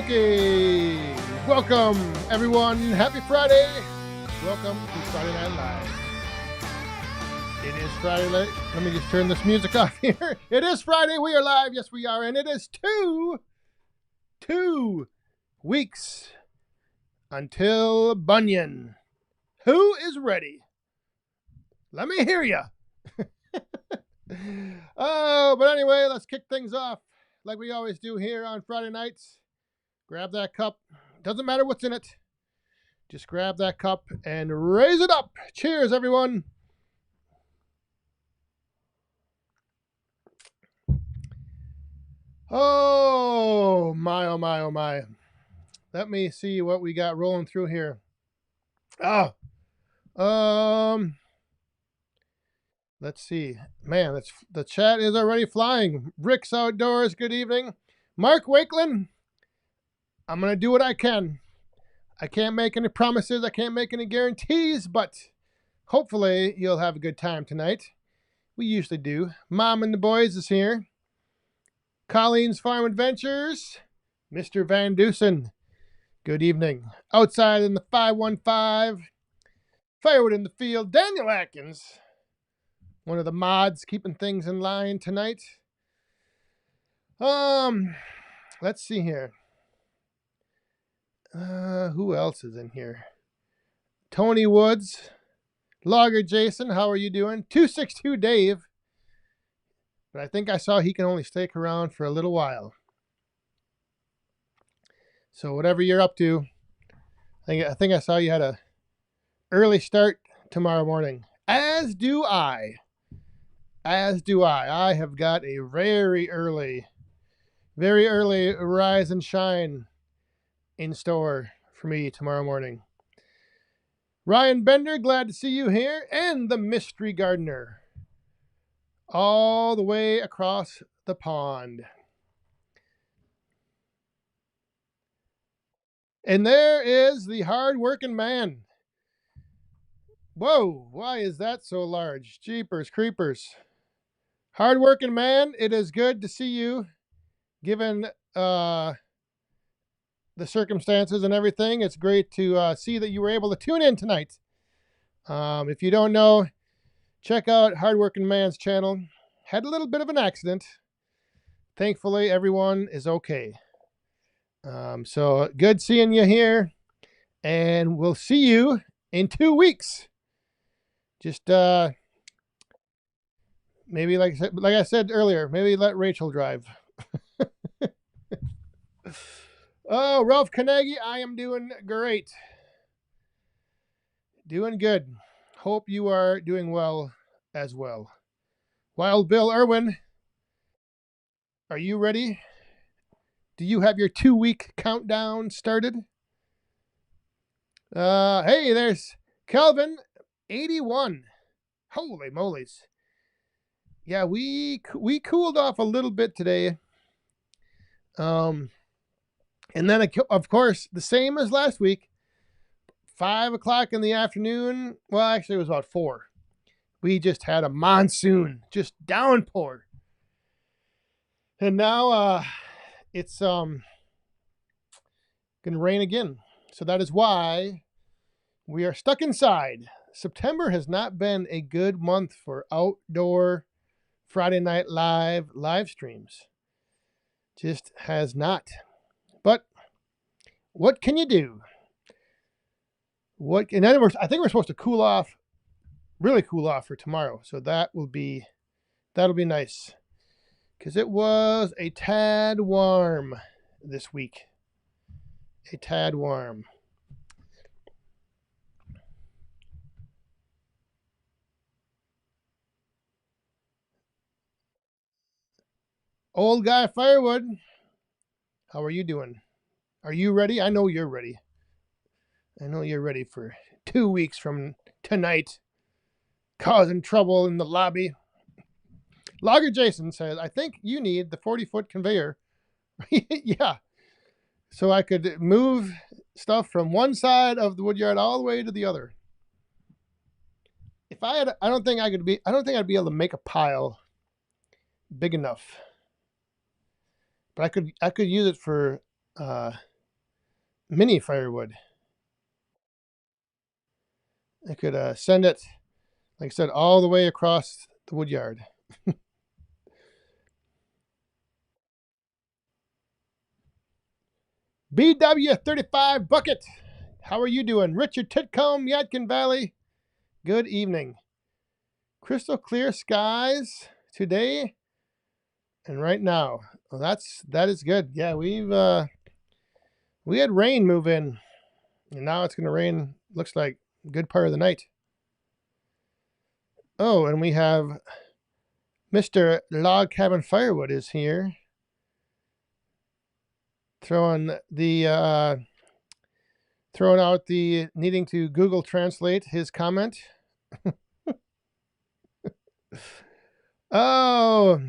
dokie. Welcome, everyone. Happy Friday. Welcome to Friday Night Live. It is Friday. Let me just turn this music off here. It is Friday. We are live. Yes, we are. And it is two weeks until Bunyan. Who is ready? Let me hear you. Oh, but anyway, let's kick things off like we always do here on Friday nights. Grab that cup. Doesn't matter what's in it. Just grab that cup and raise it up. Cheers, everyone. Oh, my, oh, my, oh, my. Let me see what we got rolling through here. Let's see. Man, the chat is already flying. Rick's Outdoors, good evening. Mark Wakeland, I'm going to do what I can. I can't make any promises. I can't make any guarantees, but hopefully you'll have a good time tonight. We usually do. Mom and the Boys is here. Colleen's Farm Adventures. Mr. Van Dusen, good evening. Outside in the 515. Firewood in the Field. Daniel Atkins, one of the mods keeping things in line tonight. Let's see here. Who else is in here? Tony Woods. Logger Jason, how are you doing? 262 Dave. But I think I saw he can only stick around for a little while. So whatever you're up to, I think I saw you had a early start tomorrow morning. As do I. I have got a very early rise and shine in store for me tomorrow morning. Ryan Bender, glad to see you here, and the Mystery Gardener, all the way across the pond. And there is the hard-working man. Whoa, why is that so large? Jeepers creepers. Hard-working man, it is good to see you, given the circumstances and everything. It's great to see that you were able to tune in tonight. If you don't know, check out Hardworking Man's channel. Had a little bit of an accident. Thankfully, everyone is okay. So good seeing you here, and we'll see you in 2 weeks. Just maybe like I said earlier, maybe let Rachel drive. Oh, Ralph Carnegie, I am doing great. Doing good. Hope you are doing well as well. Wild Bill Irwin, are you ready? Do you have your 2-week countdown started? Hey, there's Kelvin, 81. Holy moly's. Yeah, we cooled off a little bit today. And then, of course, the same as last week, 5 o'clock in the afternoon. Well, actually, it was about 4. We just had a monsoon, just downpour. And now it's going to rain again. So that is why we are stuck inside. September has not been a good month for outdoor Friday Night live streams. Just has not. But what can you do? In other words, I think we're supposed to cool off, really cool off for tomorrow. So that'll be nice, because it was a tad warm this week. A tad warm. Old guy Firewood, how are you doing? Are you ready? I know you're ready. I know you're ready for 2 weeks from tonight, causing trouble in the lobby. Logger Jason says, I think you need the 40-foot conveyor. Yeah. So I could move stuff from one side of the woodyard all the way to the other. If I had, I don't think I'd be able to make a pile big enough. But I could use it for mini firewood. I could send it, like I said, all the way across the wood yard. BW35 Bucket. How are you doing? Richard Titcomb, Yadkin Valley. Good evening. Crystal clear skies today and right now. Well, that is good. Yeah, we had rain move in, and now it's going to rain. Looks like a good part of the night. Oh, and we have Mr. Log Cabin Firewood is here, throwing out the needing to Google Translate his comment. Oh,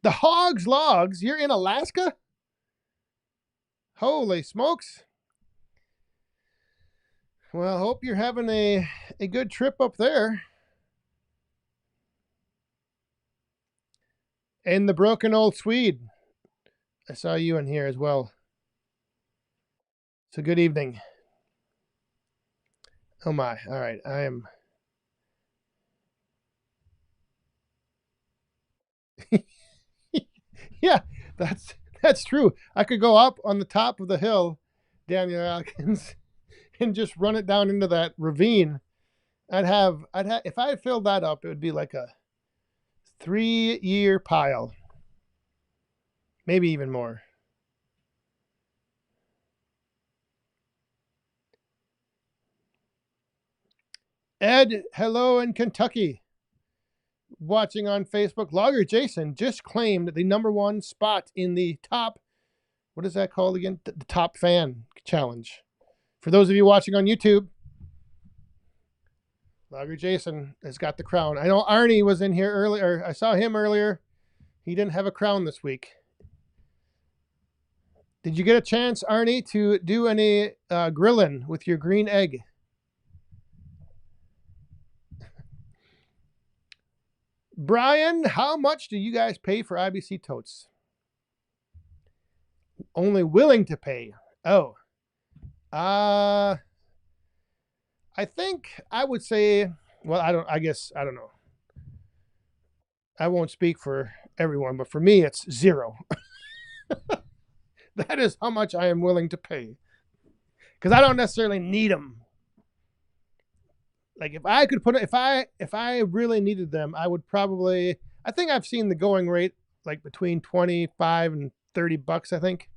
the Hogs Logs. You're in Alaska? Holy smokes. Well, hope you're having a good trip up there. And the broken old Swede. I saw you in here as well. So good evening. Oh my. All right. I am. Yeah, that's true. I could go up on the top of the hill, Daniel Alkins, and just run it down into that ravine. I'd have if I had filled that up, it would be like a 3-year pile. Maybe even more. Ed, hello in Kentucky. Watching on Facebook. Logger Jason just claimed the #1 spot in the top, what is that called again? The top fan challenge. For those of you watching on YouTube, Logger Jason has got the crown. I know Arnie was in here earlier. I saw him earlier. He didn't have a crown this week. Did you get a chance, Arnie, to do any grilling with your green egg? Brian, how much do you guys pay for IBC totes? Only willing to pay. Oh. I think I would say, well, I don't know. I won't speak for everyone, but for me, it's 0. That is how much I am willing to pay. Because I don't necessarily need them. Like if I could put it, if I really needed them, I would probably. I think I've seen the going rate like between $25 and $30. I think.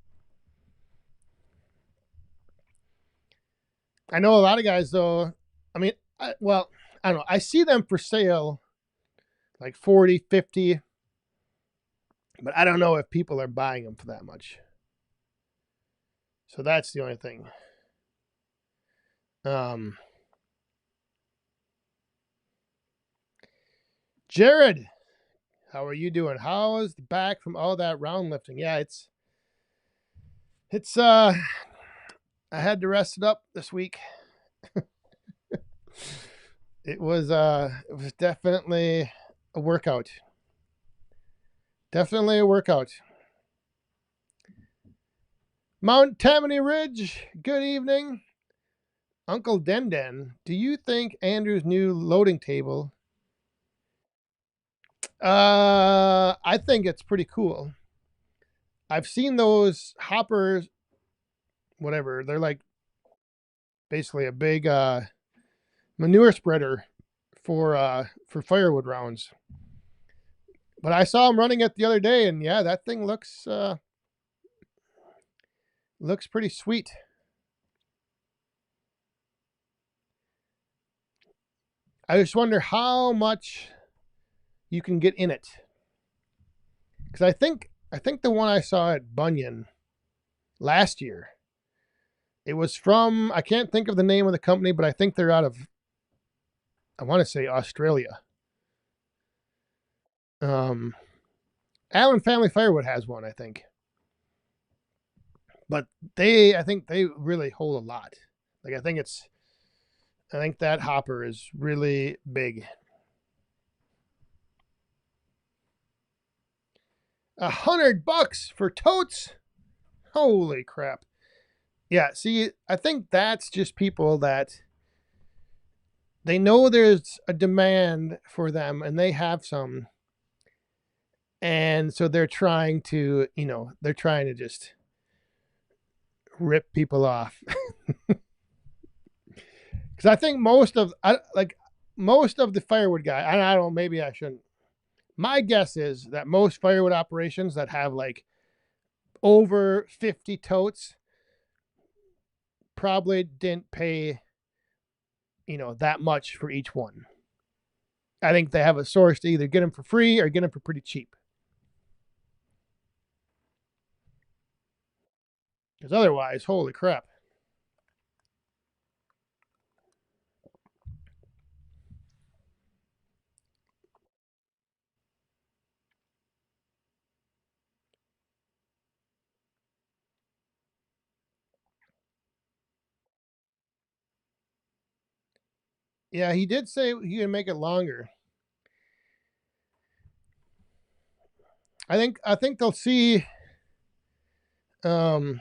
I know a lot of guys though. I mean, I don't know. I see them for sale, like 40, 50, but I don't know if people are buying them for that much. So that's the only thing. Jared, how are you doing? How is the back from all that round lifting? Yeah, it's I had to rest it up this week. It was definitely a workout. Definitely a workout. Mount Tammany Ridge, good evening. Uncle Den, do you think Andrew's new loading table? I think it's pretty cool. I've seen those hoppers, whatever. They're like basically a big manure spreader for firewood rounds. But I saw him running it the other day, and yeah, that thing looks pretty sweet. I just wonder how much you can get in it, because I think the one I saw at Bunyan last year, it was from, I can't think of the name of the company, but I think they're out of, I want to say Australia. Allen Family Firewood has one, I think. But I think they really hold a lot. Like I think that hopper is really big. $100 for totes. Holy crap. Yeah, see, I think that's just people that they know there's a demand for them and they have some. And so they're trying to, they're trying to just rip people off. Because I think most of the firewood guy, I don't know, maybe I shouldn't. My guess is that most firewood operations that have like over 50 totes probably didn't pay, that much for each one. I think they have a source to either get them for free or get them for pretty cheap. Because otherwise, holy crap. Yeah, he did say he can make it longer. I think they'll see. Um,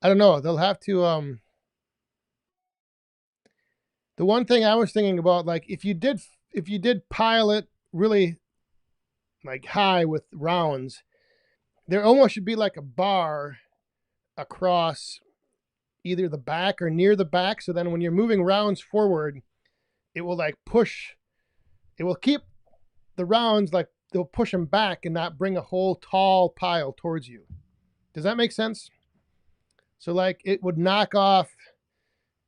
I don't know. They'll have to. The one thing I was thinking about, like, if you did pile it really like high with rounds, there almost should be like a bar across either the back or near the back. So then when you're moving rounds forward, it will like push. It will keep the rounds like they'll push them back and not bring a whole tall pile towards you. Does that make sense? So like it would knock off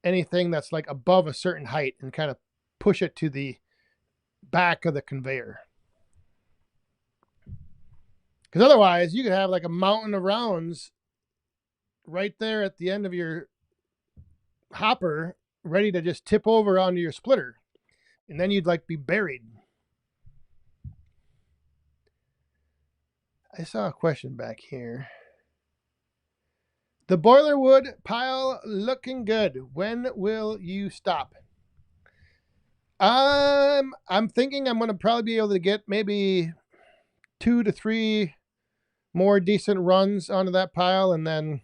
anything that's like above a certain height and kind of push it to the back of the conveyor. Because otherwise, you could have like a mountain of rounds right there at the end of your hopper, ready to just tip over onto your splitter, and then you'd like be buried. I saw a question back here. The boiler wood pile looking good. When will you stop? I'm thinking I'm gonna probably be able to get maybe 2 to 3 more decent runs onto that pile, and then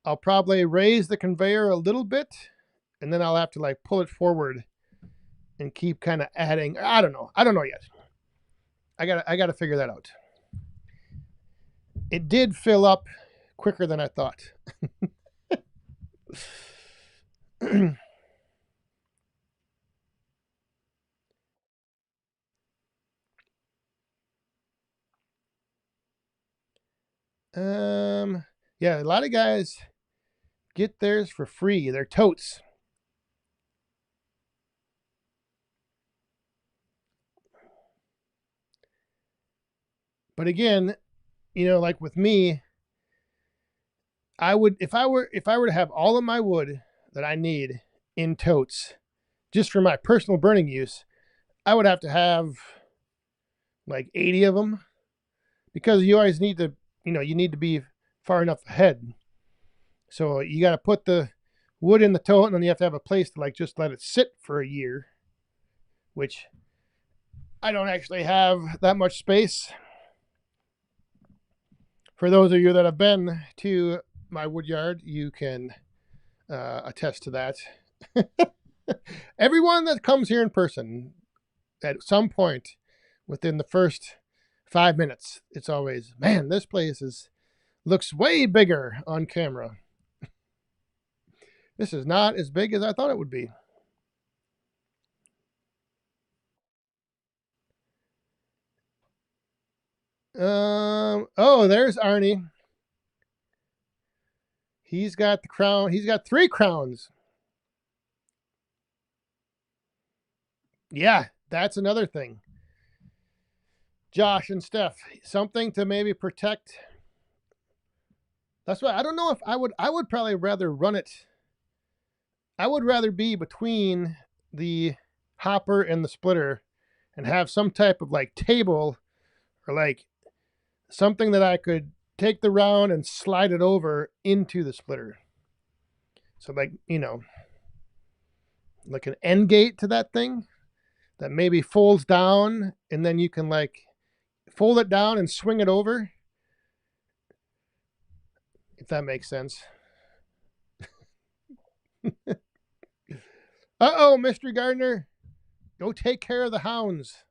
I'll probably raise the conveyor a little bit, and then I'll have to like pull it forward and keep kind of adding. I don't know. I don't know yet. I gotta figure that out. It did fill up quicker than I thought. Yeah, a lot of guys get theirs for free. They're totes. But again, like with me, I would if I were to have all of my wood that I need in totes just for my personal burning use, I would have to have like 80 of them, because you always need to, you need to be far enough ahead. So you got to put the wood in the tote, and then you have to have a place to like just let it sit for a year, which I don't actually have that much space. For those of you that have been to my wood yard, you can attest to that. Everyone that comes here in person, at some point within the first 5 minutes, it's always, man, this place looks way bigger on camera. This is not as big as I thought it would be. Oh, there's Arnie. He's got the crown. He's got 3 crowns. Yeah, that's another thing. Josh and Steph, something to maybe protect. That's why I don't know if I would probably rather run it. I would rather be between the hopper and the splitter and have some type of like table or like something that I could take the round and slide it over into the splitter. So like, like an end gate to that thing that maybe folds down, and then you can like fold it down and swing it over. if that makes sense. Uh-oh, Mr. Gardner. Go take care of the hounds.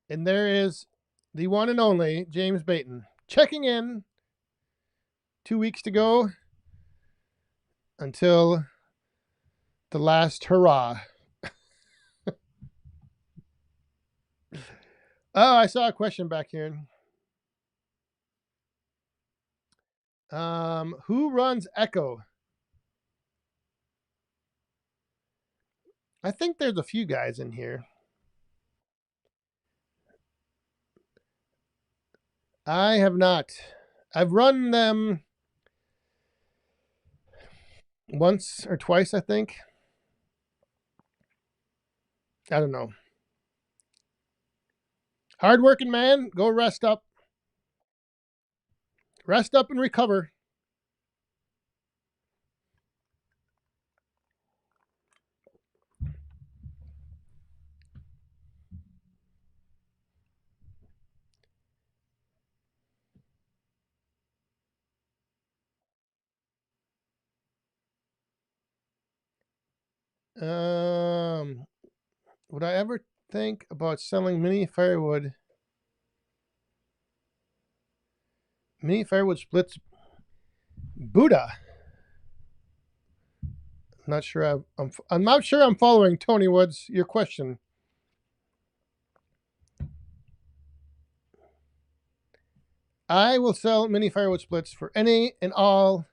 And there is the one and only James Baton checking in. 2 weeks to go until the last hurrah. Oh, I saw a question back here. Who runs Echo? I think there's a few guys in here. I have not. I've run them once or twice, I think. I don't know. Hardworking man, go rest up. Rest up and recover. Would I ever think about selling mini firewood? Mini firewood splits. Buddha. Not sure. I'm not sure I'm following Tony Woods. Your question. I will sell mini firewood splits for any and all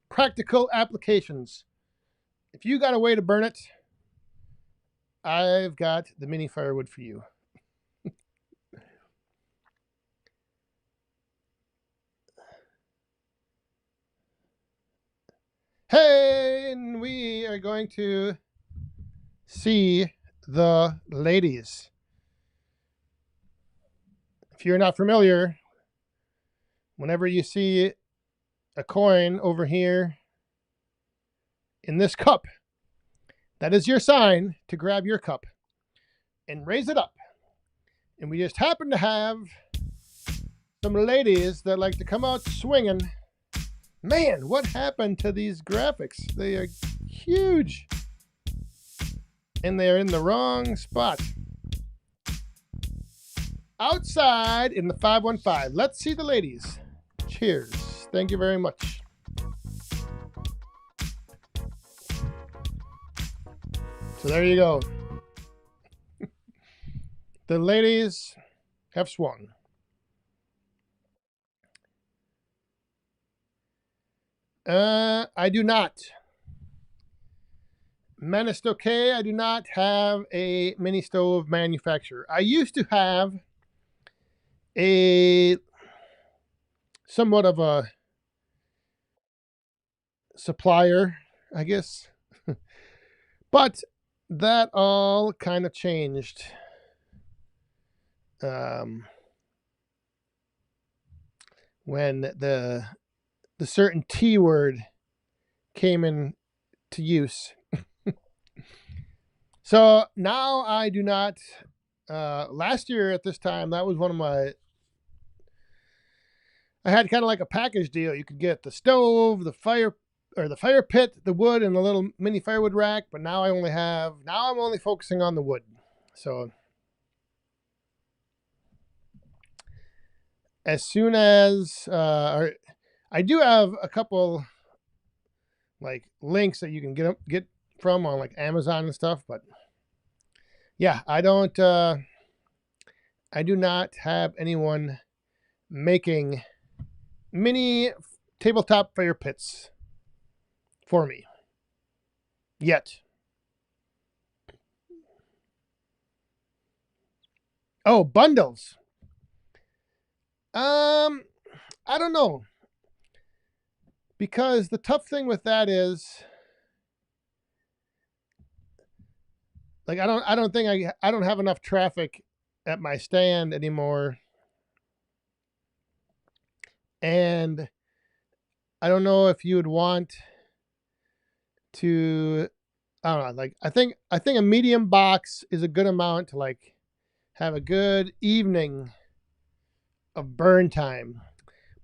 practical applications. If you got a way to burn it, I've got the mini firewood for you. Hey, and we are going to see the ladies. If you're not familiar, whenever you see a coin over here in this cup, that is your sign to grab your cup and raise it up. And we just happen to have some ladies that like to come out swinging. Man, what happened to these graphics? They are huge. And they are in the wrong spot. Outside in the 515. Let's see the ladies. Cheers. Thank you very much. So there you go. The ladies have swung. I do not. Manistoke, I do not have a mini stove manufacturer. I used to have a somewhat of a supplier, I guess. But that all kind of changed. When the certain T word came in to use. So now I do not. Last year at this time, that was one of my. I had kind of like a package deal. You could get the stove, the fire pit, the wood, and the little mini firewood rack. But now I'm only focusing on the wood. So as soon as I do have a couple like links that you can get from on like Amazon and stuff, but yeah, I do not have anyone making mini tabletop fire pits for me yet. Oh, bundles. I don't know. Because the tough thing with that is like I don't think I don't have enough traffic at my stand anymore. And I don't know if you would want to I don't know, like I think a medium box is a good amount to like have a good evening of burn time.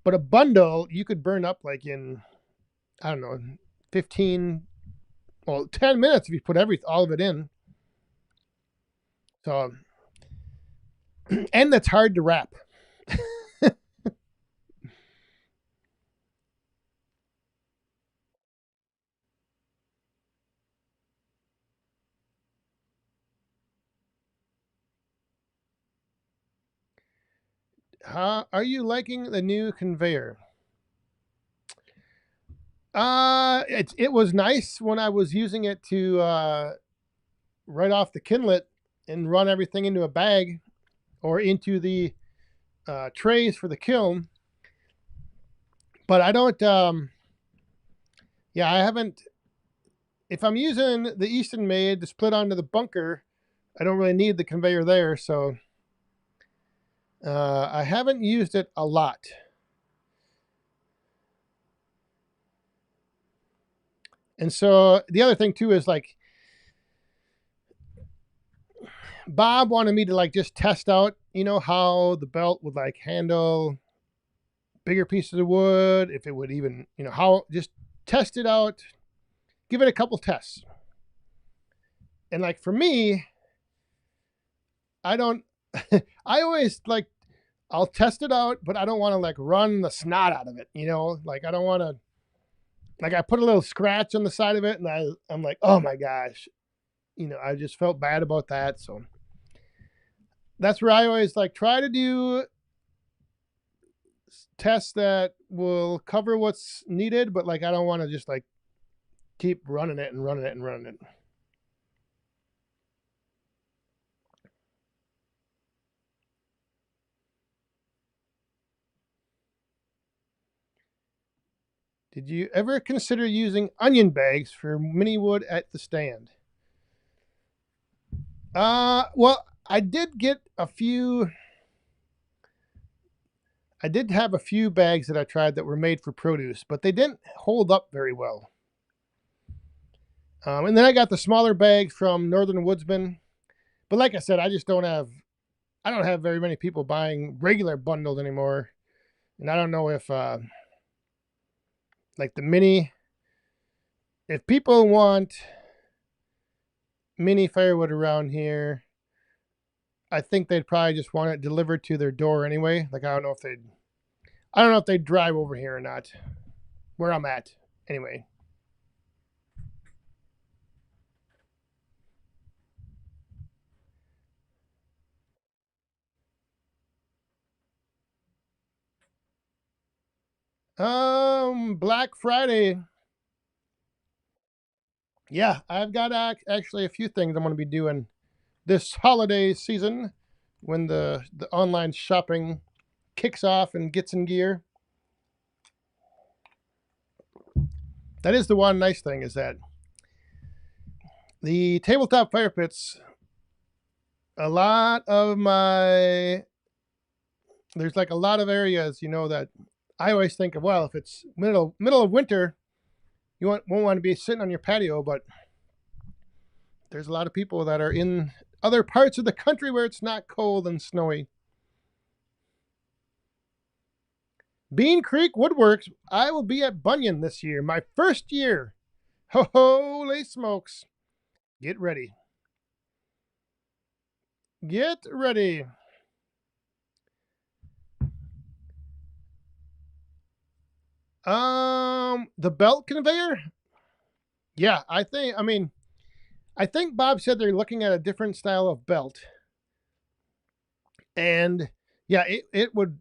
But a bundle you could burn up like in, I don't know, 15, well, 10 minutes if you put all of it in. So, and that's hard to wrap. Are you liking the new conveyor? It was nice when I was using it to right off the kinlet and run everything into a bag or into the trays for the kiln. But I don't. Yeah, I haven't. If I'm using the Easton made to split onto the bunker, I don't really need the conveyor there. So I haven't used it a lot. And so the other thing too is like Bob wanted me to like just test out, how the belt would like handle bigger pieces of wood, if it would even, how just test it out, give it a couple tests. And like for me, I don't, I always like, I'll test it out, but I don't want to like run the snot out of it, like I don't want to, like I put a little scratch on the side of it and I'm like, oh my gosh, I just felt bad about that. So that's where I always like try to do tests that will cover what's needed, but like I don't want to just like keep running it and running it and running it. Did you ever consider using onion bags for mini wood at the stand? Well, I did get a few. I did have a few bags that I tried that were made for produce, but they didn't hold up very well. And then I got the smaller bags from Northern Woodsman. But like I said, I don't have very many people buying regular bundles anymore. And I don't know if, like the mini, if people want mini firewood around here, I think they'd probably just want it delivered to their door anyway. Like I don't know if they'd drive over here or not, where I'm at anyway. Black Friday. Yeah, I've got actually a few things I'm going to be doing this holiday season when the online shopping kicks off and gets in gear. That is the one nice thing is that the tabletop fire pits, a lot of there's like a lot of areas, that I always think of, well, if it's middle of winter, you won't want to be sitting on your patio, but there's a lot of people that are in other parts of the country where it's not cold and snowy. Bean Creek Woodworks, I will be at Bunyan this year, my first year. Holy smokes. Get ready. Get ready. The belt conveyor? Yeah, I think Bob said they're looking at a different style of belt. And yeah, it would,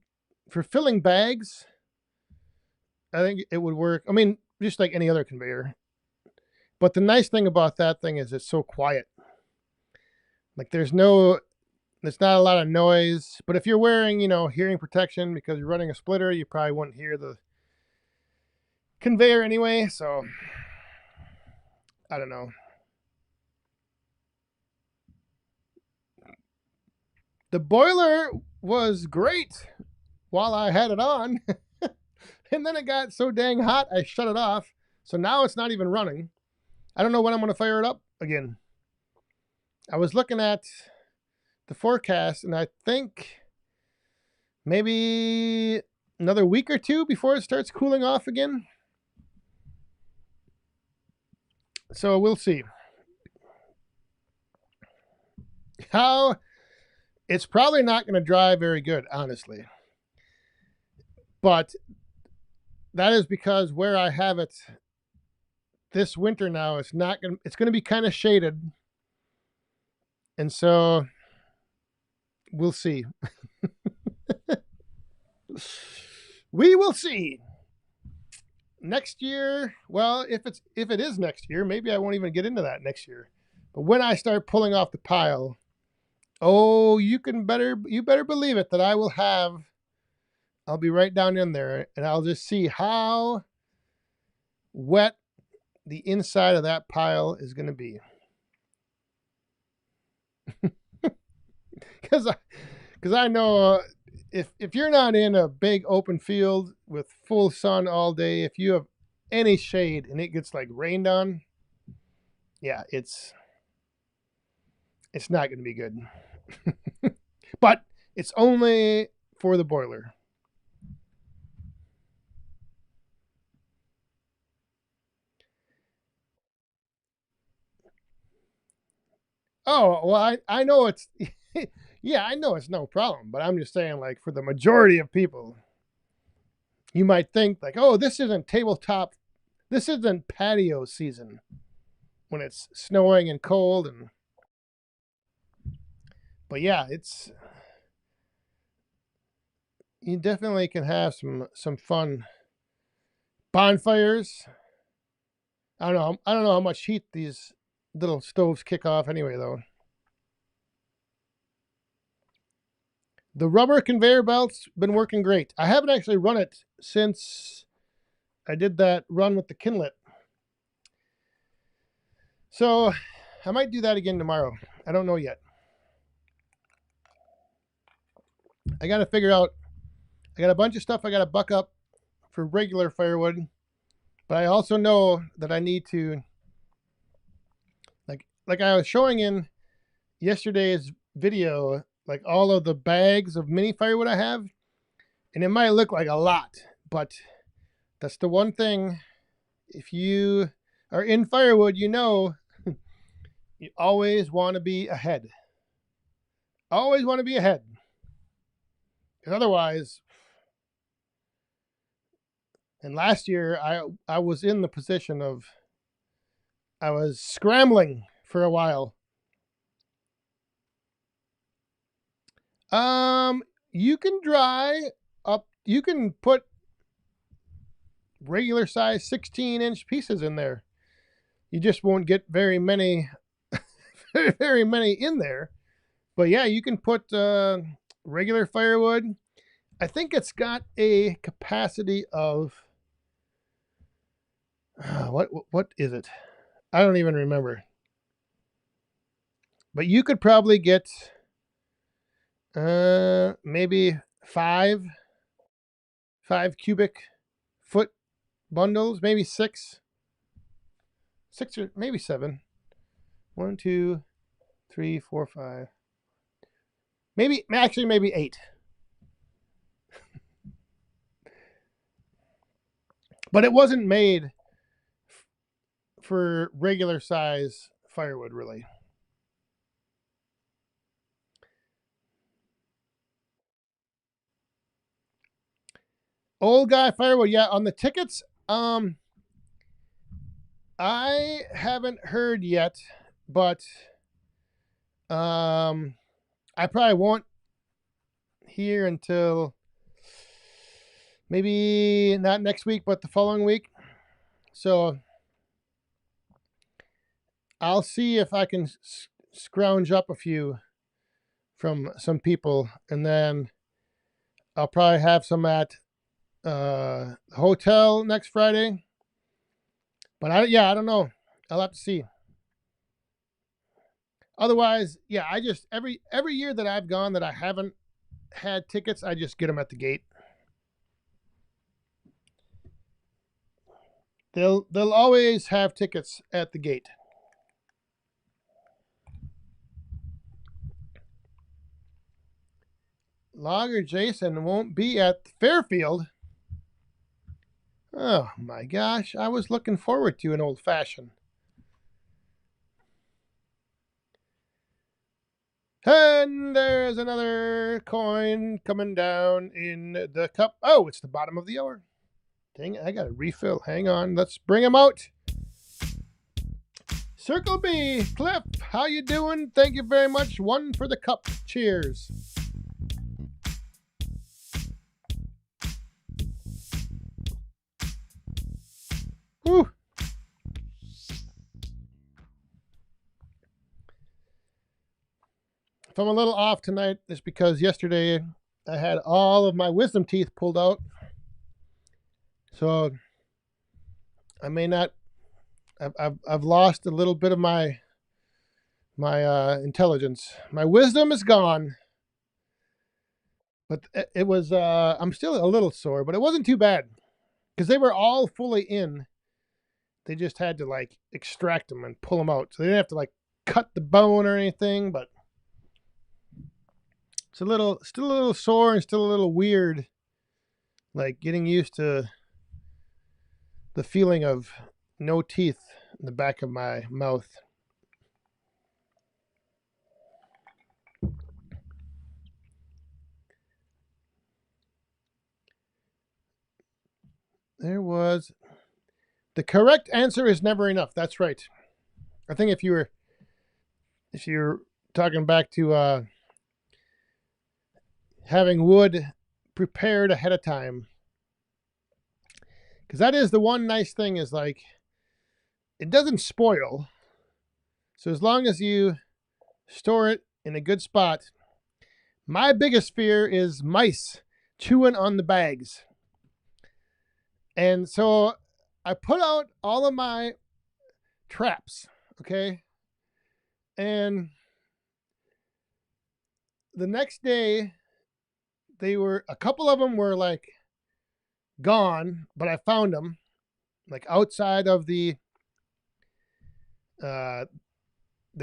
for filling bags, I think it would work. I mean, just like any other conveyor. But the nice thing about that thing is it's so quiet. Like there's not a lot of noise. But if you're wearing, hearing protection because you're running a splitter, you probably wouldn't hear the conveyor anyway. So I don't know. The boiler was great while I had it on. And then it got so dang hot, I shut it off. So now it's not even running. I don't know when I'm going to fire it up again. I was looking at the forecast, and I think maybe another week or two before it starts cooling off again. So we'll see. How it's probably not going to dry very good, honestly. But that is because where I have it this winter now, it's going to be kind of shaded. And so we'll see. We will see. Next year, well, if it is next year, maybe I won't even get into that next year. But when I start pulling off the pile, oh, you better believe it that I'll be right down in there, and I'll just see how wet the inside of that pile is going to be. Because I know if you're not in a big open field with full sun all day, if you have any shade and it gets like rained on, yeah, it's not going to be good. But it's only for the boiler. Oh, well, I know it's yeah, I know it's no problem, but I'm just saying, like, for the majority of people, you might think like, oh, this isn't patio season when it's snowing and cold, but yeah, you definitely can have some fun bonfires. I don't know how much heat these little stoves kick off anyway, though. The rubber conveyor belt's been working great. I haven't actually run it since I did that run with the Kinlet. So I might do that again tomorrow. I don't know yet. I got to figure out, I got a bunch of stuff I got to buck up for regular firewood, but I also know that I need to, like I was showing in yesterday's video, like all of the bags of mini firewood I have, and it might look like a lot, but that's the one thing, if you are in firewood, you know, you always want to be ahead. Always want to be ahead. Because otherwise, and last year I was in the position of, I was scrambling for a while. You can dry up, you can put regular size 16-inch pieces in there. You just won't get very many very many in there. But yeah, you can put regular firewood. I think it's got a capacity of what is it? I don't even remember. But you could probably get maybe five cubic foot bundles, maybe six or maybe seven. 1, 2, 3, 4, 5. Maybe 8. But it wasn't made for regular size firewood, really. Old guy firewood, yeah. On the tickets, I haven't heard yet, but I probably won't hear until maybe not next week, but the following week. So I'll see if I can scrounge up a few from some people, and then I'll probably have some at the hotel next Friday. But I don't know. I'll have to see. Otherwise, yeah, I just every year that I've gone that I haven't had tickets, I just get them at the gate. They'll always have tickets at the gate. Logger Jason won't be at Fairfield. Oh my gosh, I was looking forward to an old fashioned. And there's another coin coming down in the cup. Oh, it's the bottom of the hour. Dang it, I got to refill. Hang on, let's bring him out. Circle B, Cliff, how you doing? Thank you very much. One for the cup. Cheers. Whew. If I'm a little off tonight, it's because yesterday I had all of my wisdom teeth pulled out. So I may not. I've lost a little bit of my intelligence. My wisdom is gone, but it was. I'm still a little sore, but it wasn't too bad because they were all fully in. They just had to like extract them and pull them out, so they didn't have to like cut the bone or anything. But it's still a little sore and still a little weird, like getting used to the feeling of no teeth in the back of my mouth. There was the correct answer is never enough. That's right. I think if you're talking back to having wood prepared ahead of time, because that is the one nice thing is like it doesn't spoil. So as long as you store it in a good spot. My biggest fear is mice chewing on the bags. And so I put out all of my traps, okay? And the next day, a couple of them were like gone, but I found them like outside of the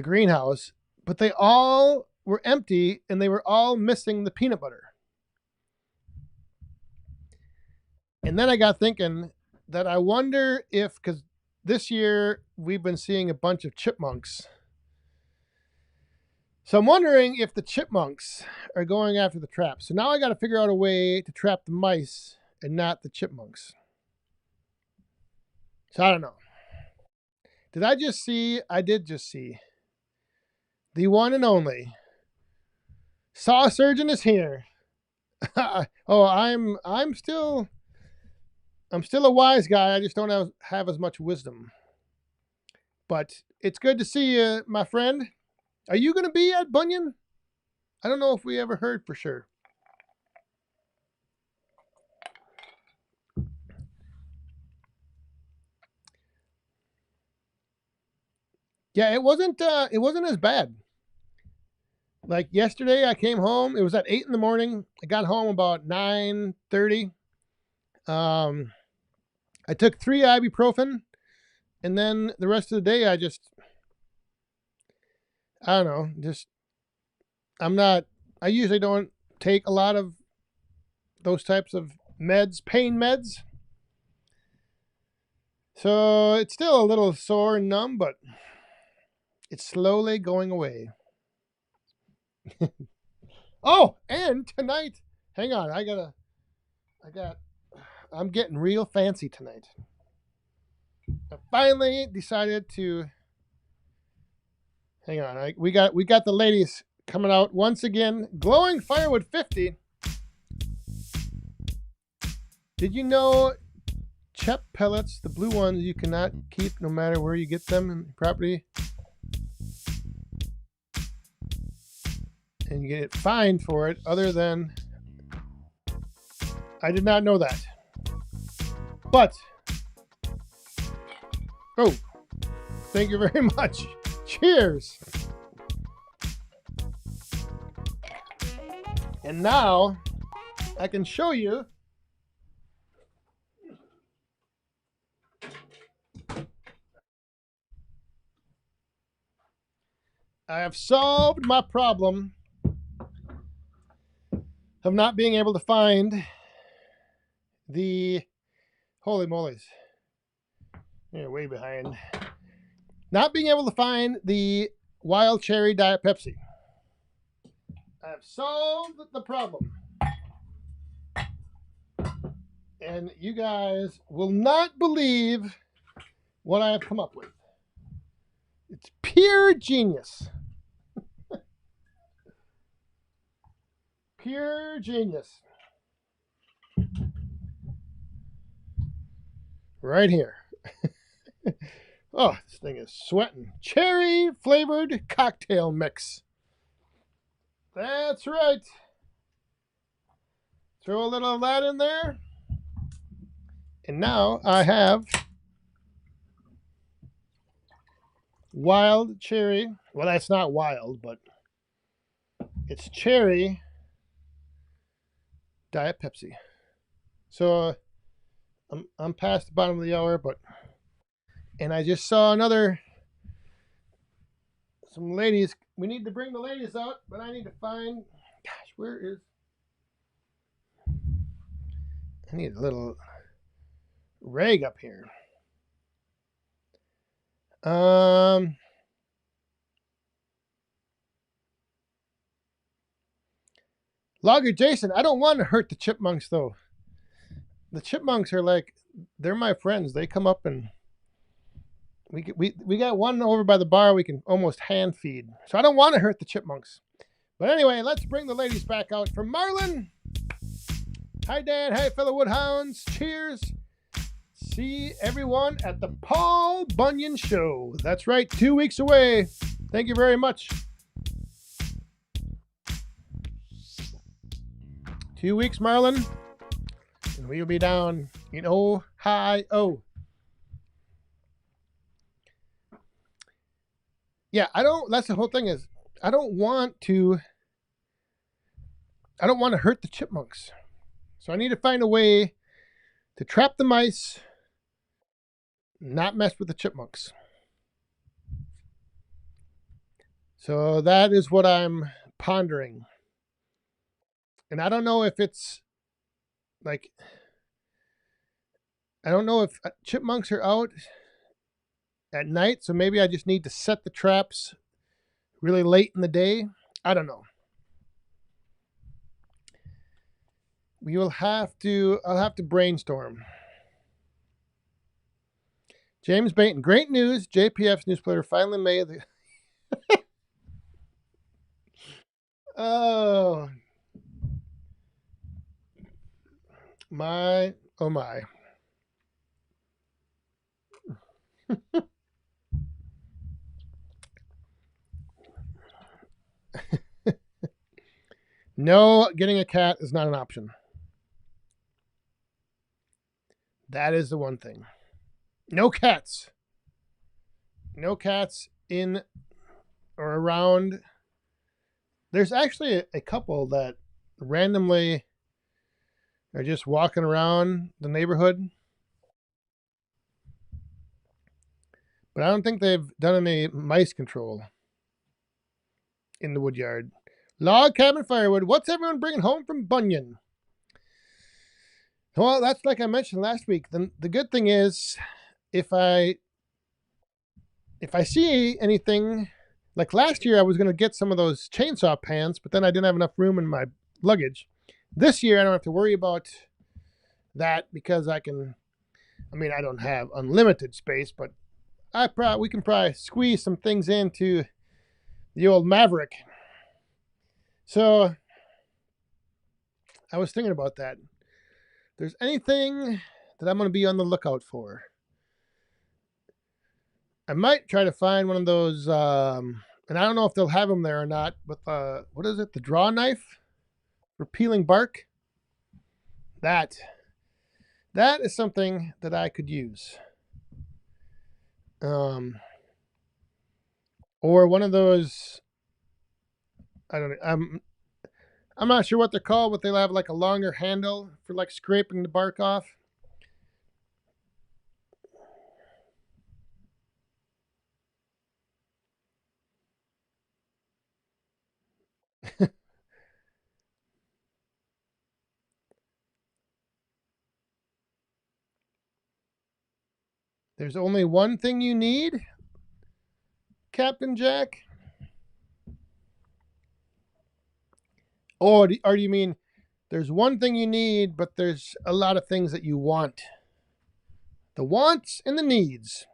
greenhouse, but they all were empty and they were all missing the peanut butter. And then I got thinking that I wonder if, because this year we've been seeing a bunch of chipmunks. So I'm wondering if the chipmunks are going after the traps. So now I got to figure out a way to trap the mice and not the chipmunks. So I don't know. Did I just see? I did just see. The one and only Saw Surgeon is here. Oh, I'm still a wise guy. I just don't have as much wisdom. But it's good to see you, my friend. Are you going to be at Bunyan? I don't know if we ever heard for sure. Yeah, it wasn't as bad. Like yesterday, I came home. It was at 8 a.m. I got home about 9:30. I took 3 ibuprofen, and then the rest of the day, I don't know. I usually don't take a lot of those types of meds, pain meds. So it's still a little sore and numb, but it's slowly going away. Oh, and tonight, hang on, I'm getting real fancy tonight. I finally decided to, hang on, we got the ladies coming out once again. Glowing Firewood 50. Did you know CHEP pellets, the blue ones, you cannot keep no matter where you get them in property? And you get fined for it, other than, I did not know that. But, oh, thank you very much. Cheers. And now I can show you I have solved my problem of not being able to find the holy mollies. You're way behind. Not being able to find the wild cherry Diet Pepsi. I've solved the problem. And you guys will not believe what I have come up with. It's pure genius. Pure genius. Right here. Oh, this thing is sweating. Cherry flavored cocktail mix. That's right. Throw a little of that in there. And now I have wild cherry. Well, that's not wild, but it's cherry Diet Pepsi. So I'm past the bottom of the hour, and I just saw some ladies. We need to bring the ladies out, but I need to find. Gosh, where is? I need a little rag up here. Logger Jason, I don't want to hurt the chipmunks though. The chipmunks are like, they're my friends. They come up and we got one over by the bar we can almost hand feed. So I don't want to hurt the chipmunks. But anyway, let's bring the ladies back out. From Marlin. Hi, Dan. Hey, fellow Woodhounds. Cheers. See everyone at the Paul Bunyan Show. That's right, 2 weeks away. Thank you very much. 2 weeks, Marlin. And we'll be down in Ohio. Yeah, that's the whole thing is, I don't want to hurt the chipmunks. So I need to find a way to trap the mice, not mess with the chipmunks. So that is what I'm pondering. And I don't know if it's like, I don't know if chipmunks are out at night, so maybe I just need to set the traps really late in the day. I don't know. I'll have to brainstorm. James Baton, great news. JPF's newsletter finally made the oh my, oh my. No, getting a cat is not an option. That is the one thing. No cats. No cats in or around. There's actually a couple that randomly are just walking around the neighborhood. But I don't think they've done any mice control in the wood yard. Log cabin firewood. What's everyone bringing home from Bunyan? Well, that's like I mentioned last week. The good thing is, if I see anything, like last year, I was going to get some of those chainsaw pans, but then I didn't have enough room in my luggage. This year, I don't have to worry about that because I don't have unlimited space, but we can probably squeeze some things into the old Maverick. So I was thinking about that. If there's anything that I'm going to be on the lookout for, I might try to find one of those, and I don't know if they'll have them there or not, but what is it? The draw knife for peeling bark? That is something that I could use. Or one of those, I don't know, I'm not sure what they're called, but they'll have like a longer handle for like scraping the bark off. There's only one thing you need, Captain Jack? Or do you mean there's one thing you need, but there's a lot of things that you want? The wants and the needs.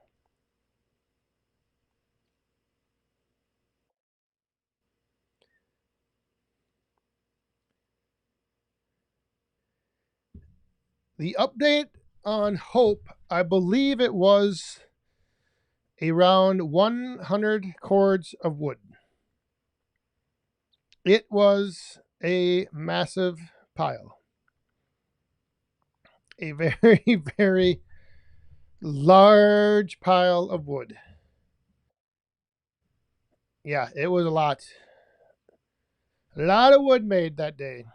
The update on Hope, I believe it was around 100 cords of wood. It was a massive pile. A very, very large pile of wood. Yeah, it was a lot. A lot of wood made that day.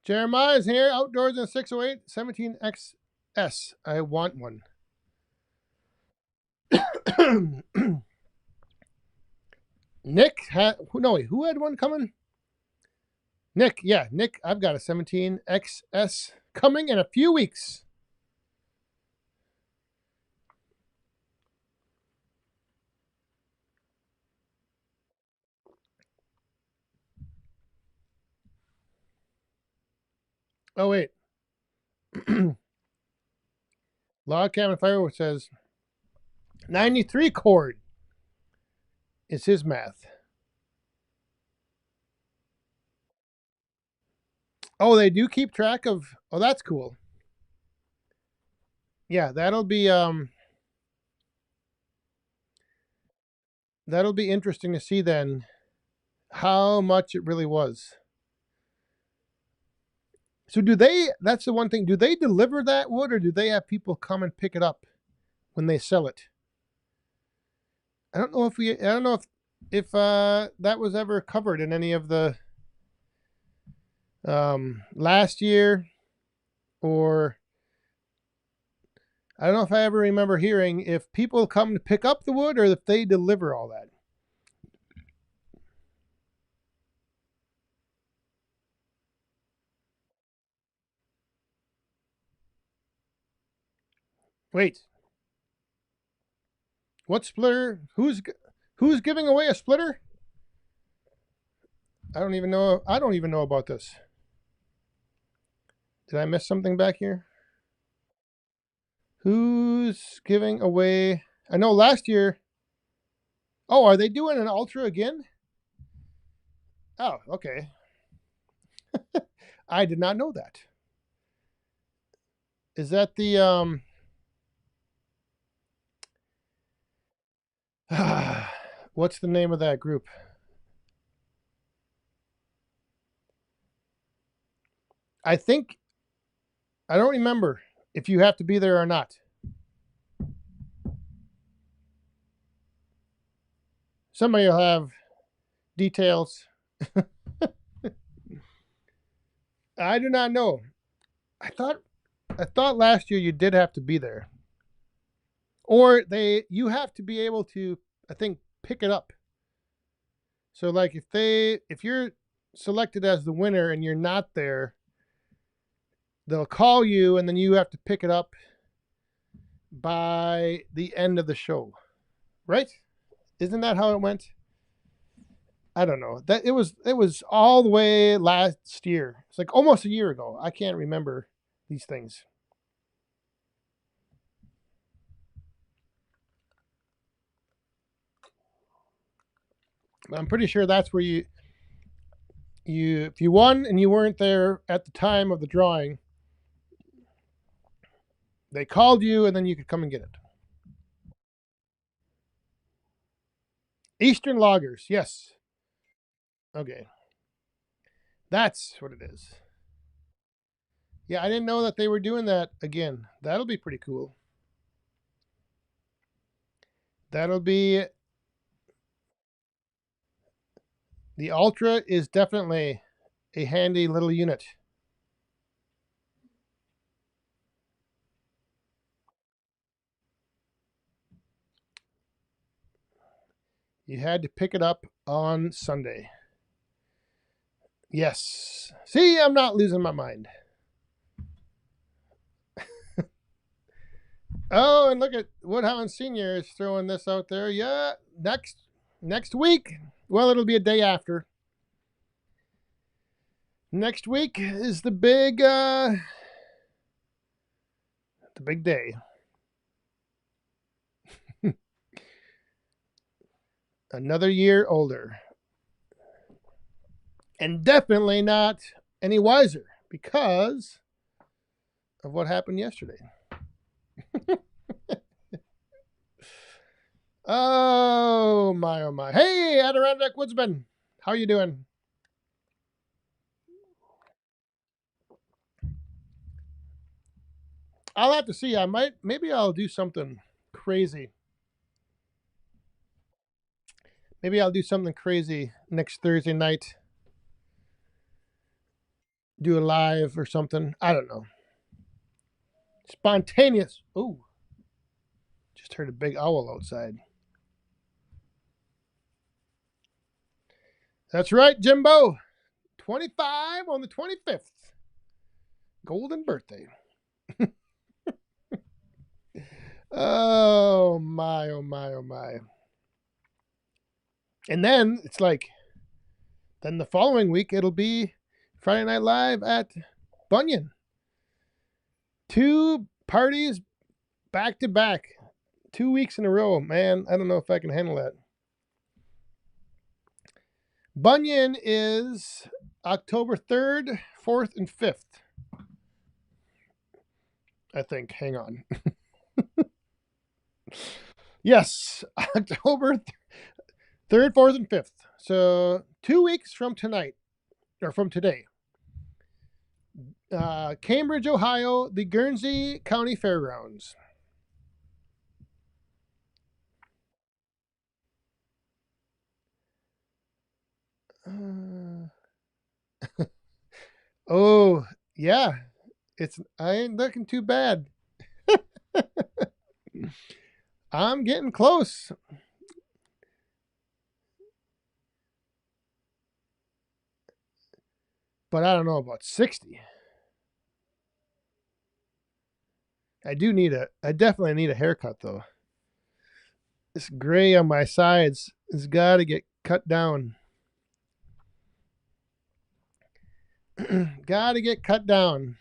Jeremiah's here, outdoors in 608 17XS. I want one. Nick had, no, wait, who had one coming? Nick, yeah, Nick, I've got a 17XS coming in a few weeks. Oh, wait. Log Cabin Fireworks says 93 cord is his math. Oh, they do keep track of. Oh, that's cool. Yeah, that'll be interesting to see then how much it really was. So do they, that's the one thing, do they deliver that wood or do they have people come and pick it up when they sell it? I don't know if that was ever covered in any of the last year, or I don't know if I ever remember hearing if people come to pick up the wood or if they deliver all that. Wait, what splitter? Who's giving away a splitter? I don't even know. I don't even know about this. Did I miss something back here? Who's giving away? I know last year. Oh, are they doing an ultra again? Oh, okay. I did not know that. Is that the what's the name of that group? I think I don't remember if you have to be there or not. Somebody will have details. I do not know. I thought last year you did have to be there. Or you have to be able to, I think, pick it up. So like if you're selected as the winner and you're not there, they'll call you and then you have to pick it up by the end of the show. Right? Isn't that how it went? I don't know. That it was all the way last year. It's like almost a year ago. I can't remember these things. I'm pretty sure that's where you if you won and you weren't there at the time of the drawing, they called you and then you could come and get it. Eastern Loggers, yes. Okay. That's what it is. Yeah, I didn't know that they were doing that again. That'll be pretty cool. That'll be the Ultra is definitely a handy little unit. You had to pick it up on Sunday. Yes. See, I'm not losing my mind. Oh, and look at Woodhound Senior is throwing this out there. Yeah, next week. Well, it'll be a day after. Next week is the big day. Another year older. And definitely not any wiser because of what happened yesterday. Oh my, oh my. Hey, Adirondack Woodsman. How you doing? I'll have to see. Maybe I'll do something crazy. Maybe I'll do something crazy next Thursday night. Do a live or something. I don't know. Spontaneous. Ooh. Just heard a big owl outside. That's right, Jimbo. 25 on the 25th. Golden birthday. Oh my, oh my, oh my. And then it's like, then the following week it'll be Friday Night Live at Bunyan. 2 parties back to back. 2 weeks in a row. Man, I don't know if I can handle that. Bunyan is October 3rd, 4th, and 5th. I think. Hang on. Yes, October 3rd, 4th, and 5th. So 2 weeks from tonight, or from today. Cambridge, Ohio, the Guernsey County Fairgrounds. Oh, yeah. I ain't looking too bad. I'm getting close. But I don't know about 60. I definitely need a haircut though. This gray on my sides has got to get cut down. Got to get cut down.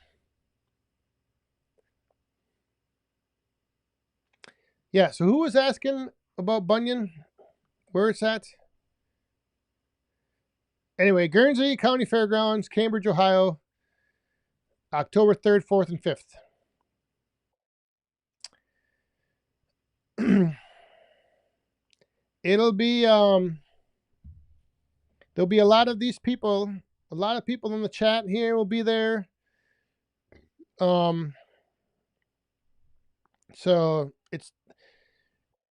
Yeah, so who was asking about Bunyan? Where it's at? Anyway, Guernsey County Fairgrounds, Cambridge, Ohio, October 3rd, 4th, and 5th. It'll be there'll be a lot of these people, a lot of people in the chat here will be there. So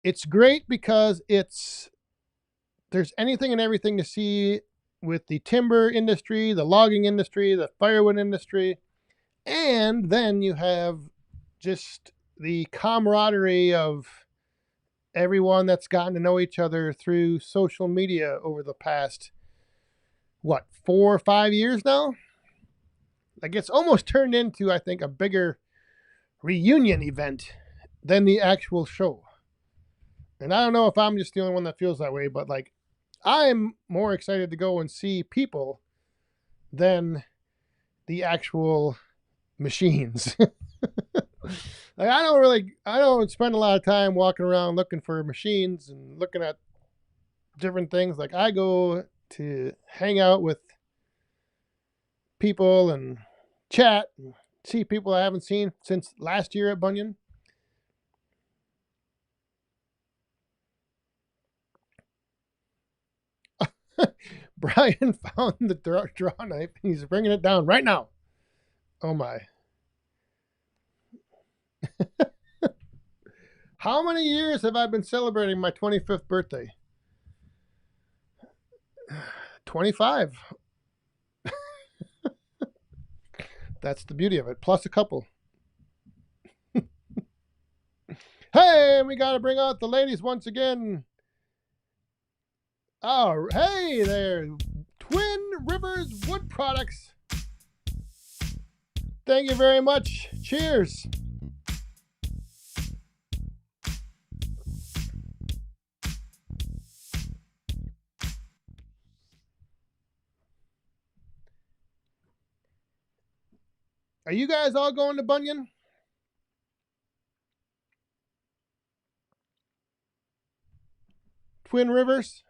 it's great because there's anything and everything to see with the timber industry, the logging industry, the firewood industry, and then you have just the camaraderie of everyone that's gotten to know each other through social media over the past 4 or 5 years now. Like it's almost turned into, I think, a bigger reunion event than the actual show. And I don't know if I'm just the only one that feels that way, but like I'm more excited to go and see people than the actual machines. Like I don't spend a lot of time walking around looking for machines and looking at different things. Like I go to hang out with people and chat and see people I haven't seen since last year at Bunyan. Brian found the draw knife and he's bringing it down right now. Oh my. How many years have I been celebrating my 25th birthday? 25. That's the beauty of it, plus a couple. Hey, we got to bring out the ladies once again. Oh, hey there, Twin Rivers Wood Products. Thank you very much. Cheers. Are you guys all going to Bunyan? Twin Rivers?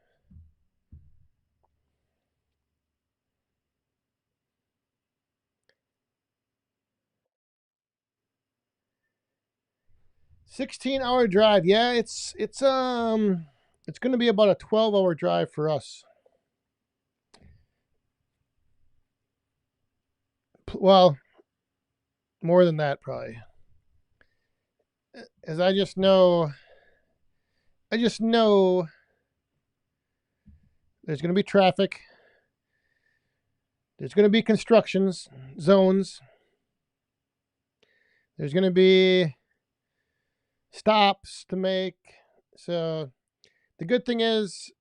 $16-hour drive. Yeah, it's going to be about a 12-hour drive for us. Well, more than that probably. As I just know there's going to be traffic. There's going to be constructions zones. There's going to be stops to make. So the good thing is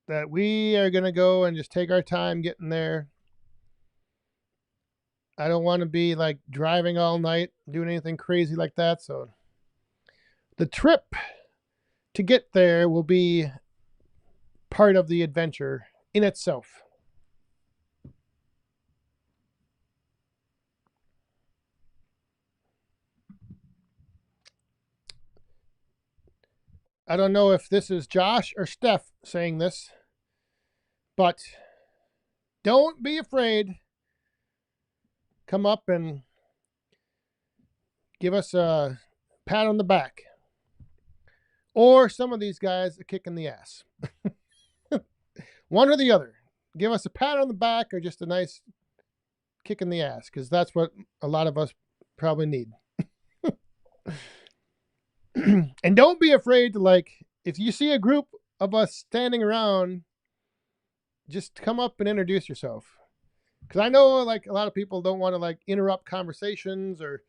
that we are going to go and just take our time getting there. I don't want to be like driving all night, doing anything crazy like that. So the trip to get there will be part of the adventure in itself. I don't know if this is Josh or Steph saying this, but don't be afraid. Come up and give us a pat on the back. Or some of these guys a kick in the ass. One or the other. Give us a pat on the back or just a nice kick in the ass, because that's what a lot of us probably need. And don't be afraid to, like, if you see a group of us standing around, just come up and introduce yourself. Because I know, like, a lot of people don't want to, like, interrupt conversations or,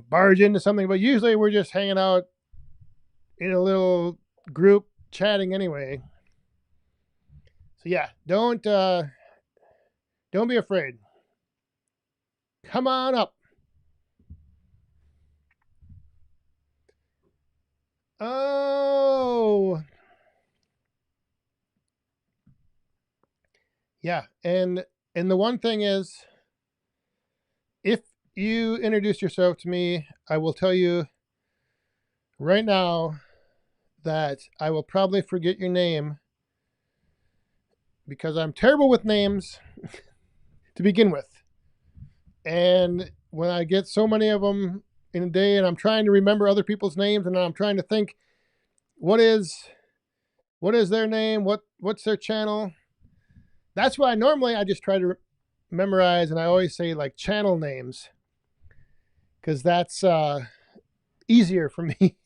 barge into something, but usually we're just hanging out in a little group chatting anyway. So yeah, don't be afraid. Come on up. Oh, yeah, and the one thing is, if you introduce yourself to me, I will tell you right now that I will probably forget your name because I'm terrible with names to begin with. And when I get so many of them in a day and I'm trying to remember other people's names and I'm trying to think what is their name, what's their channel. That's why normally I just try to memorize, and I always say like channel names because that's easier for me.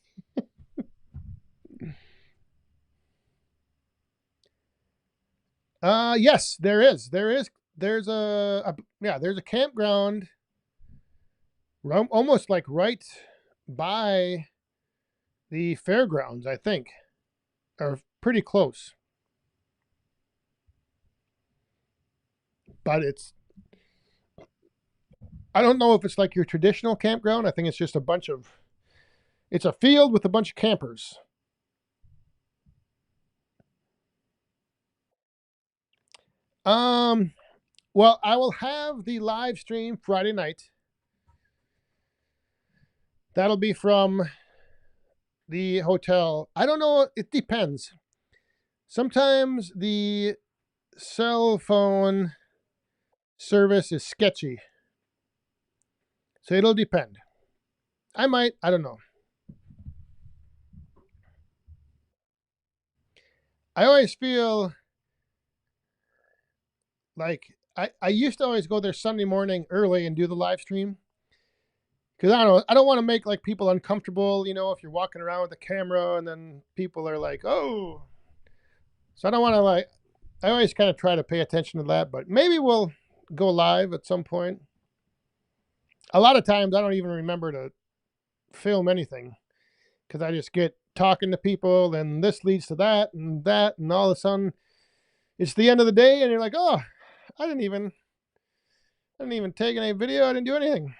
Yes, there's a campground almost like right by the fairgrounds, I think, or pretty close. But I don't know if it's like your traditional campground. I think it's just it's a field with a bunch of campers. Well, I will have the live stream Friday night. That'll be from the hotel. I don't know. It depends. Sometimes the cell phone service is sketchy. So it'll depend. I don't know. I always feel like I used to always go there Sunday morning early and do the live stream. Because I don't want to make like people uncomfortable, if you're walking around with a camera and then people are like, oh. So I don't want to I always kind of try to pay attention to that, but maybe we'll go live at some point. A lot of times I don't even remember to film anything because I just get talking to people, and this leads to that, and all of a sudden it's the end of the day, and you're like, oh, I didn't even take any video. I didn't do anything.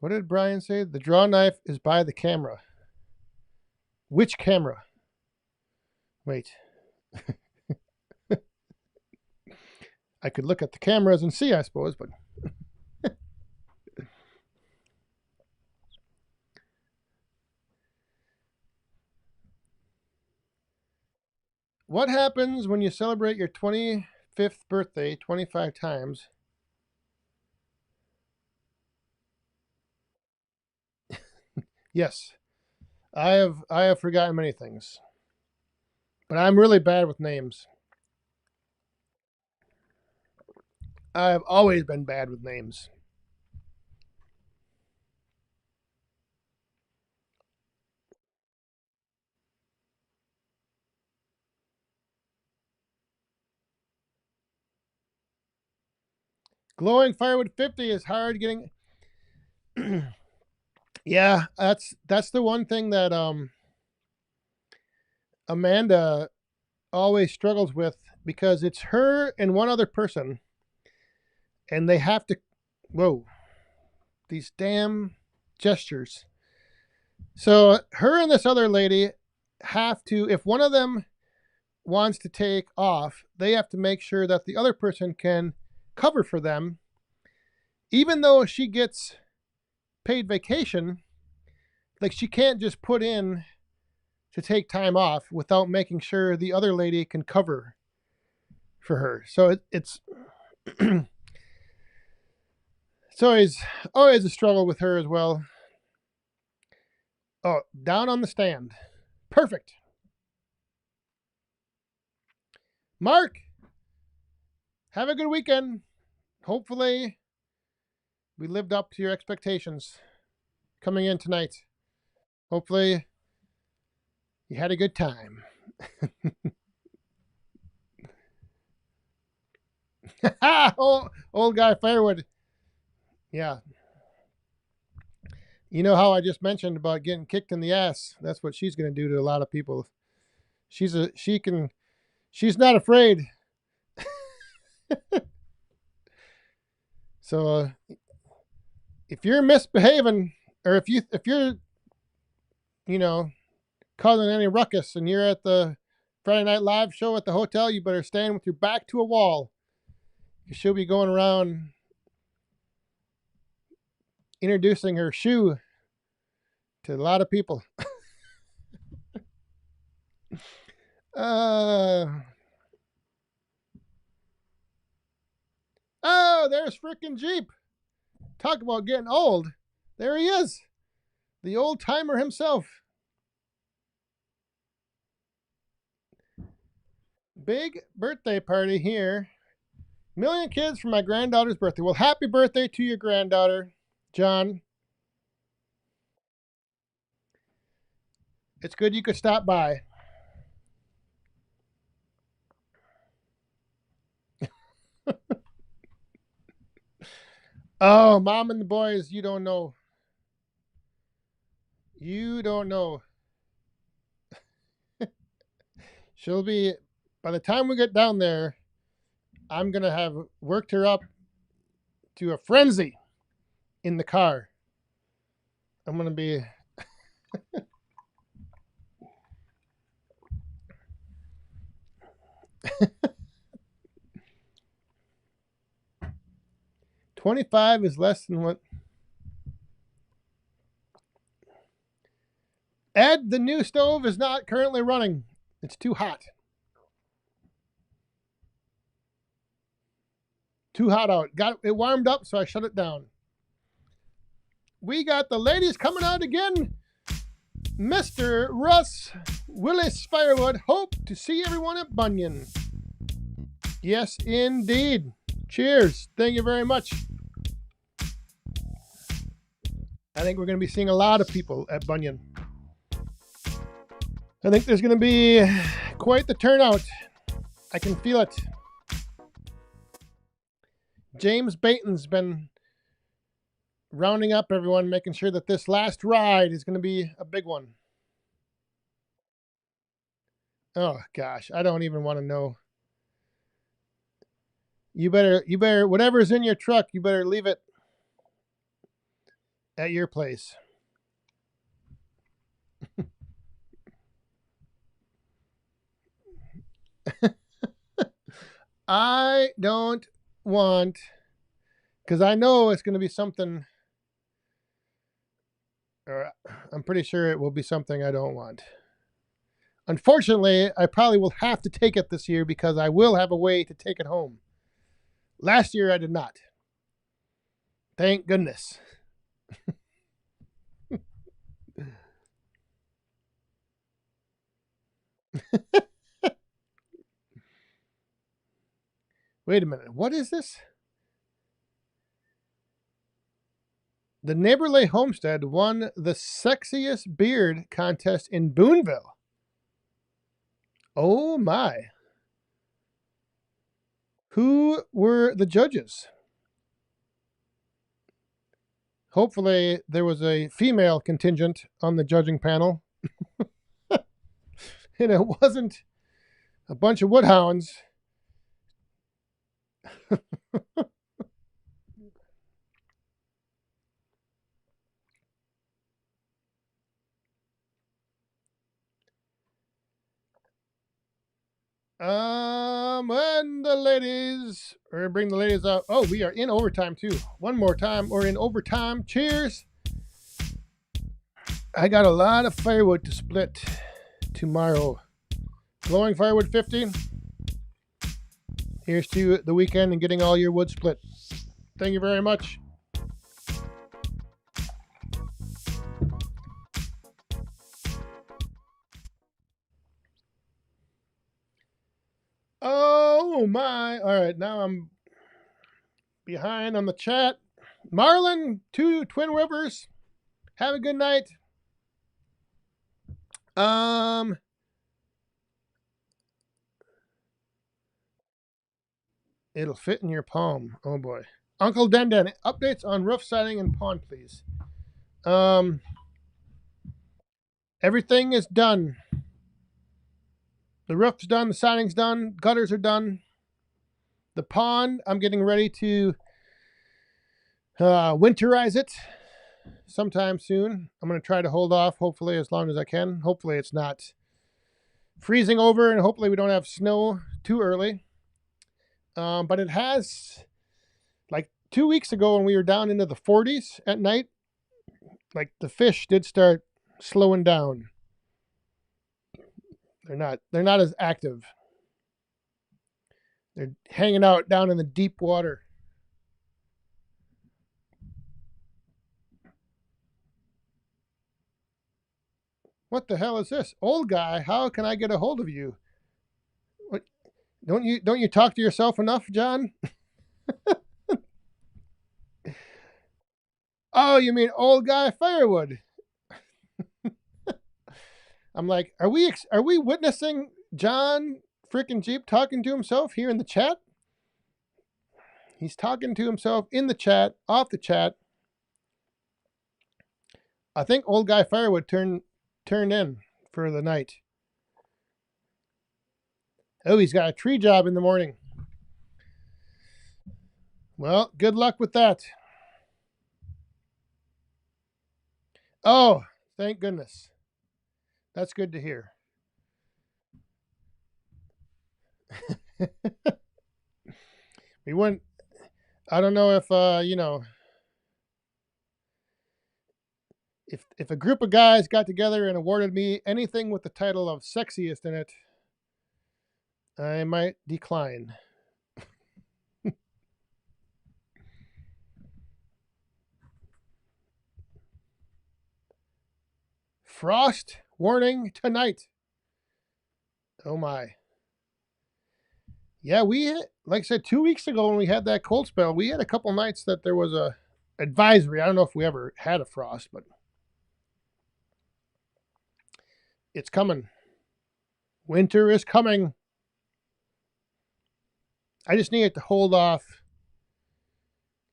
What did Brian say? The draw knife is by the camera. Which camera? Wait. I could look at the cameras and see, I suppose, but what happens when you celebrate your 25th birthday 25 times? Yes. I have forgotten many things. But I'm really bad with names. I've always been bad with names. Glowing firewood 50 is hard getting. Yeah, that's the one thing that Amanda always struggles with, because it's her and one other person, and they have to, whoa, these damn gestures. So her and this other lady have to, if one of them wants to take off, they have to make sure that the other person can cover for them, even though she gets paid vacation. Like, she can't just put in to take time off without making sure the other lady can cover for her. So it's it's always a struggle with her as well. Oh, down on the stand. Perfect. Mark, have a good weekend. Hopefully we lived up to your expectations coming in tonight. Hopefully you had a good time. Old guy firewood. Yeah. You know how I just mentioned about getting kicked in the ass? That's what she's going to do to a lot of people. She's not afraid. So if you're misbehaving, or if you're causing any ruckus and you're at the Friday Night Live show at the hotel, you better stand with your back to a wall. She'll be going around introducing her shoe to a lot of people. Oh, there's frickin' Jeep. Talk about getting old. There he is. The old timer himself. Big birthday party here. Million kids for my granddaughter's birthday. Well, happy birthday to your granddaughter, John. It's good you could stop by. Oh, Mom and the boys, you don't know. You don't know. She'll be, by the time we get down there, I'm going to have worked her up to a frenzy in the car. I'm going to be. 25 is less than what. Ed, the new stove is not currently running. It's too hot. Too hot out. Got it warmed up, so I shut it down. We got the ladies coming out again. Mr. Russ Willis Firewood. Hope to see everyone at Bunyan. Yes, indeed. Cheers. Thank you very much. I think we're going to be seeing a lot of people at Bunyan. I think there's going to be quite the turnout. I can feel it. James Baton's been rounding up everyone, making sure that this last ride is going to be a big one. Oh gosh, I don't even want to know. You better, whatever's in your truck, you better leave it at your place. I don't want, because I know it's going to be something, or I'm pretty sure it will be something I don't want. Unfortunately, I probably will have to take it this year because I will have a way to take it home. Last year, I did not. Thank goodness. Wait a minute. What is this? The Neighborly Homestead won the sexiest beard contest in Boonville. Oh my. Who were the judges? Hopefully, there was a female contingent on the judging panel. And it wasn't a bunch of woodhounds. When the ladies, or bring the ladies out. Oh, we are in overtime too. One more time, we're in overtime. Cheers. I got a lot of firewood to split tomorrow. Glowing firewood 50. Here's to the weekend and getting all your wood split. Thank you very much. Oh my. All right, now I'm behind on the chat. Marlon, two Twin Rivers. Have a good night. It'll fit in your palm. Oh boy. Uncle Den, updates on roof siding and pond, please. Everything is done. The roof's done, the siding's done, gutters are done. The pond, I'm getting ready to winterize it sometime soon. I'm going to try to hold off, hopefully, as long as I can. Hopefully, it's not freezing over, and hopefully, we don't have snow too early. But it has, like 2 weeks ago, when we were down into the 40s at night, like the fish did start slowing down. They're not as active. They're hanging out down in the deep water. What the hell is this? Old guy, how can I get a hold of you? What, don't you talk to yourself enough, John? Oh, you mean old guy firewood? I'm like, are we witnessing John freaking Jeep talking to himself here in the chat? He's talking to himself in the chat, off the chat. I think old guy firewood turned in for the night. Oh, he's got a tree job in the morning. Well, good luck with that. Oh, thank goodness. That's good to hear. We wouldn't, I don't know if, if a group of guys got together and awarded me anything with the title of sexiest in it, I might decline. Frost warning tonight. Oh my. Yeah, like I said, 2 weeks ago when we had that cold spell, we had a couple nights that there was a advisory. I don't know if we ever had a frost, but it's coming. Winter is coming. I just need it to hold off.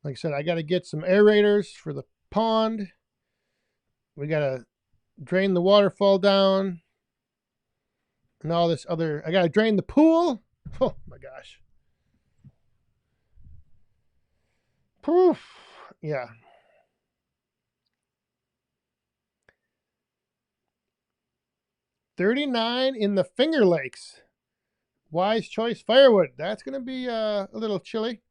Like I said, I got to get some aerators for the pond. We got to drain the waterfall down. And all this other. I got to drain the pool. Oh my gosh. Poof. Yeah. $39 in the Finger Lakes. Wise choice firewood. That's going to be a little chilly.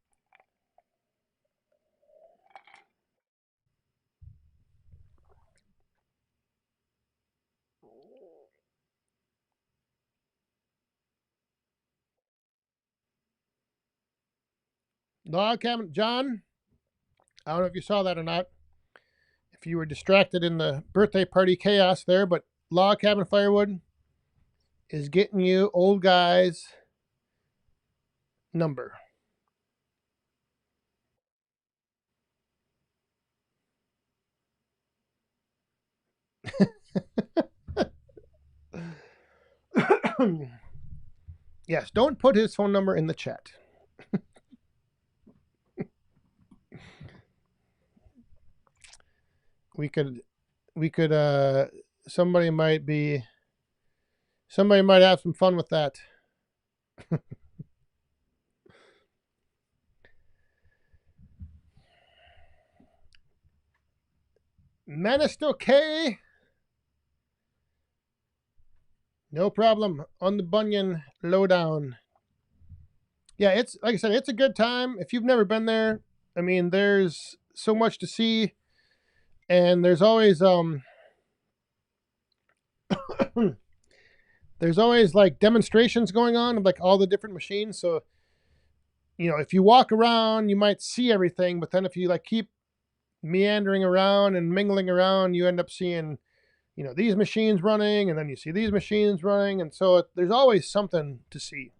Log cabin. John, I don't know if you saw that or not. If you were distracted in the birthday party chaos there, but log cabin firewood is getting you old guys number. Yes, don't put his phone number in the chat. we could somebody might have some fun with that. Manisto K. No problem on the Bunyan lowdown. Yeah, it's like I said, it's a good time. If you've never been there, I mean, there's so much to see, and there's always there's always like demonstrations going on of like all the different machines. So, you know, if you walk around, you might see everything, but then if you like keep meandering around and mingling around, you end up seeing, you know, these machines running, and then you see these machines running, and so there's always something to see.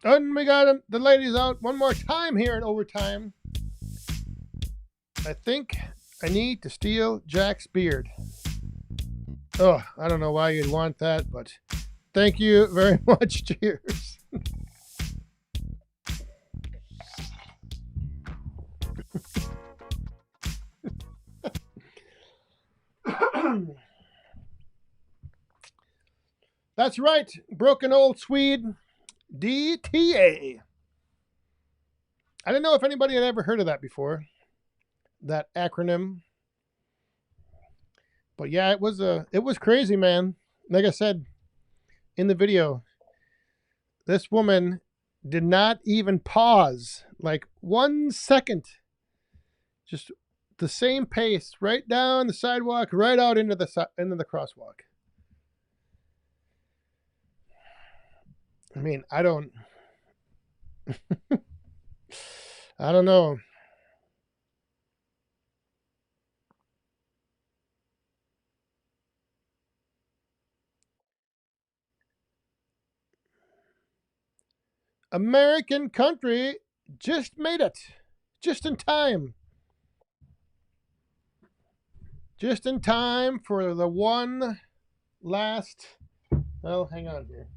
And we got the ladies out one more time here in overtime. I think I need to steal Jack's beard. Oh, I don't know why you'd want that, but thank you very much. Cheers. That's right, broken old Swede, DTA. I didn't know if anybody had ever heard of that before, that acronym. But yeah, it was crazy, man. Like I said in the video, this woman did not even pause, like 1 second. Just the same pace, right down the sidewalk, right out into the crosswalk. I mean, I don't know. American country just made it. Just in time. Just in time for the one last. Well, hang on here.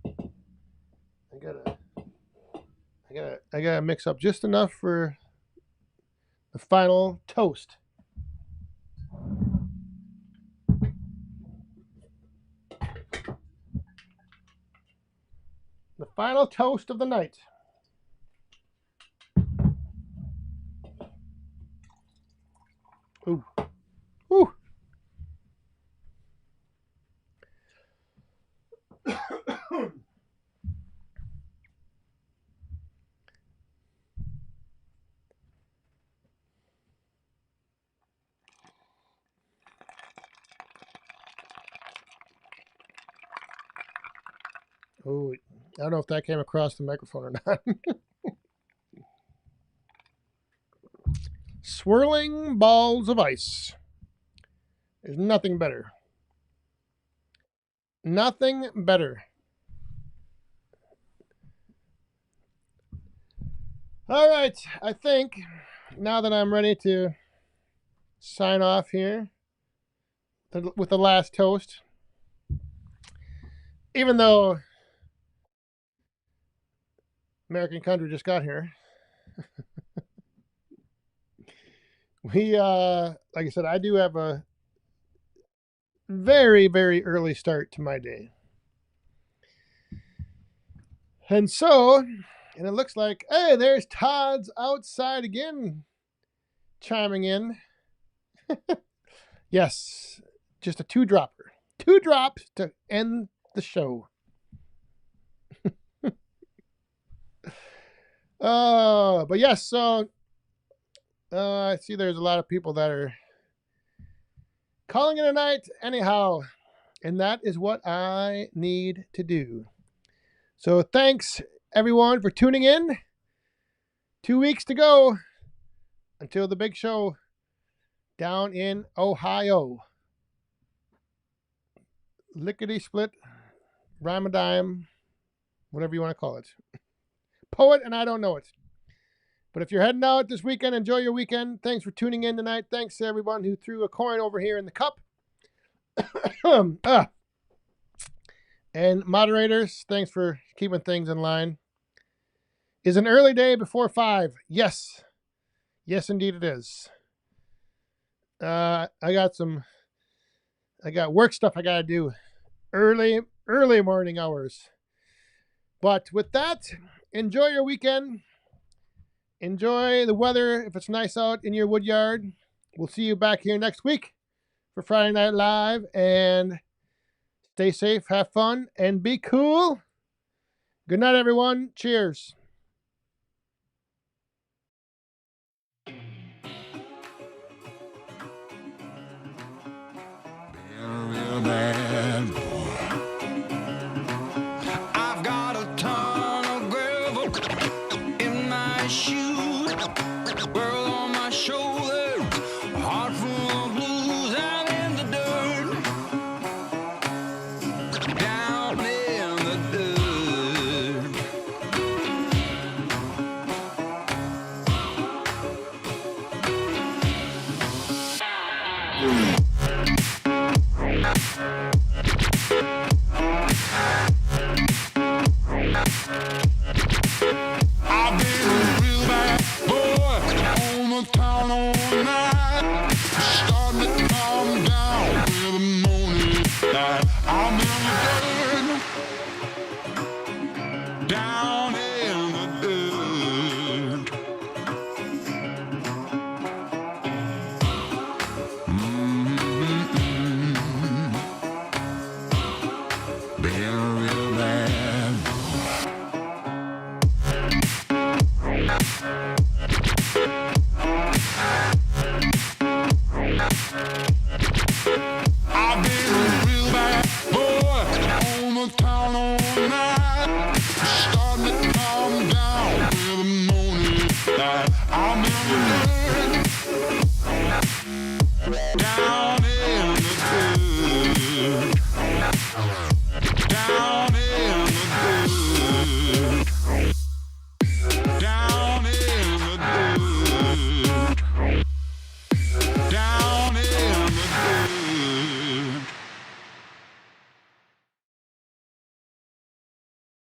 I gotta mix up just enough for the final toast. The final toast of the night. Ooh. Ooh. Oh, I don't know if that came across the microphone or not. Swirling balls of ice. There's nothing better. Nothing better. All right, I think now that I'm ready to sign off here with the last toast, even though American country just got here, we like I said, I do have a very, very early start to my day. And so, and it looks like, hey, there's Todd's outside again, chiming in. Yes, just a two dropper. Two drops to end the show. But yes, so I see there's a lot of people that are calling it a night anyhow, and that is what I need to do. So thanks everyone for tuning in. 2 weeks to go until the big show down in Ohio. Lickety split, rhyme a dime, whatever you want to call it. Poet and I don't know it. But if you're heading out this weekend, enjoy your weekend. Thanks for tuning in tonight. Thanks to everyone who threw a coin over here in the cup. And moderators, thanks for keeping things in line. Is an early day before 5? Yes. Yes, indeed it is. I got work stuff I got to do early morning hours. But with that, enjoy your weekend. Enjoy the weather if it's nice out in your wood yard. We'll see you back here next week for Friday Night Live. And stay safe, have fun, and be cool. Good night, everyone. Cheers.